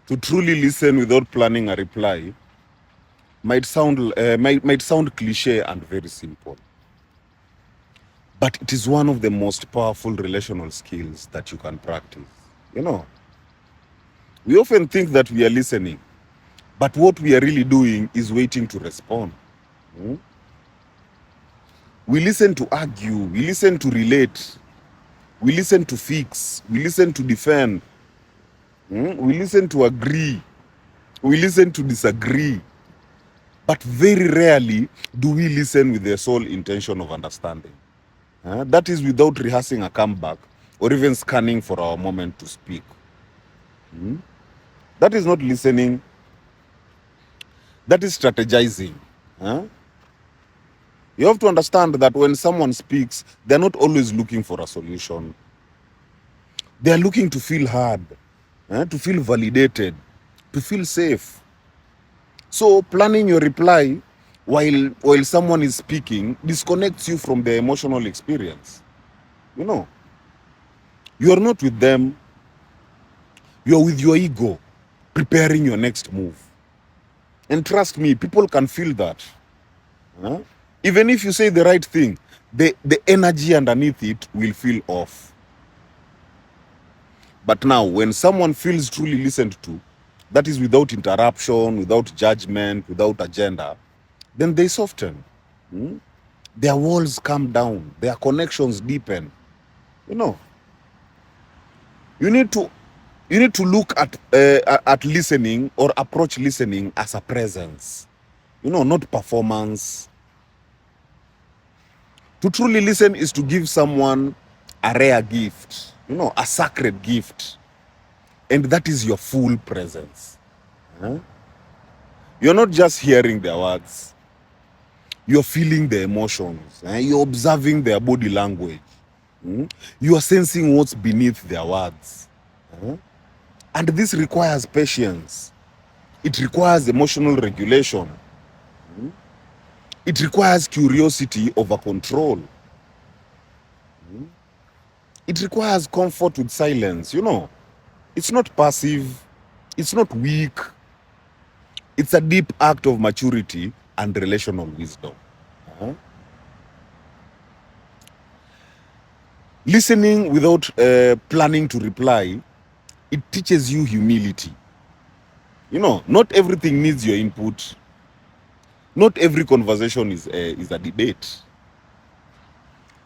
To truly listen without planning a reply might sound cliche and very simple, but it is one of the most powerful relational skills that you can practice. You know, we often think that we are listening, but what we are really doing is waiting to respond. Hmm? We listen to argue, we listen to relate, we listen to fix, we listen to defend, we listen to agree, we listen to disagree. But very rarely do we listen with the sole intention of understanding. That is without rehearsing a comeback or even scanning for our moment to speak. That is not listening, that is strategizing. Huh? You have to understand that when someone speaks, they're not always looking for a solution. They are looking to feel heard, to feel validated, to feel safe. So planning your reply while someone is speaking disconnects you from their emotional experience. You know, you are not with them, you are with your ego, preparing your next move. And trust me, people can feel that. Huh? Even if you say the right thing, the energy underneath it will feel off. But now, when someone feels truly listened to, that is without interruption, without judgment, without agenda, then they soften. Their walls come down, their connections deepen. You know, you need to look at listening or approach listening as a presence. You know, not performance. To truly listen is to give someone a rare gift, you know, a sacred gift, and that is your full presence. You're not just hearing their words, you're feeling their emotions, you're observing their body language, you are sensing what's beneath their words. And this requires patience, it requires emotional regulation, it requires curiosity over control, it requires comfort with silence. You know, it's not passive, it's not weak, it's a deep act of maturity and relational wisdom. Listening without planning to reply, it teaches you humility. You know, not everything needs your input. Not every conversation is a debate.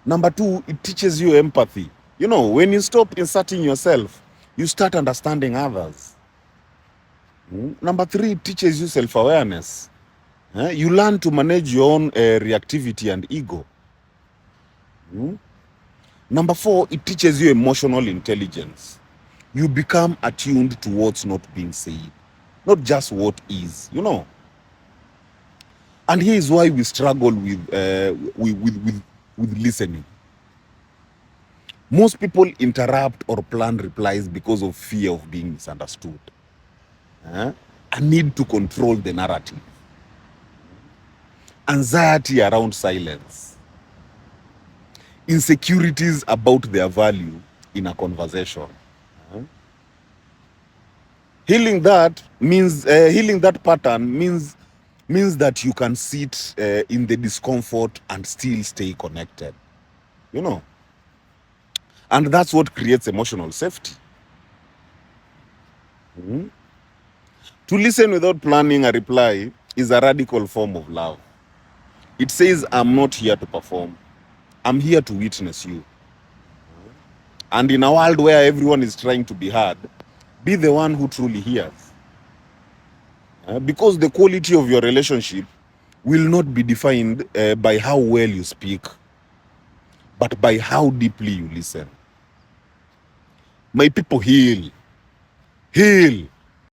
Number two, it teaches you empathy. You know, when you stop inserting yourself, you start understanding others. Number three, it teaches you self-awareness. You learn to manage your own reactivity and ego. Number four, it teaches you emotional intelligence. You become attuned to what's not being said, not just what is, you know. And here is why we struggle with listening. Most people interrupt or plan replies because of fear of being misunderstood. A need to control the narrative. Anxiety around silence. Insecurities about their value in a conversation. Healing that pattern means that you can sit in the discomfort and still stay connected. You know, and that's what creates emotional safety. To listen without planning a reply is a radical form of love. It says, I'm not here to perform, I'm here to witness you. And in a world where everyone is trying to be heard, be the one who truly hears. Because the quality of your relationship will not be defined by how well you speak, but by how deeply you listen. My people, heal. Heal.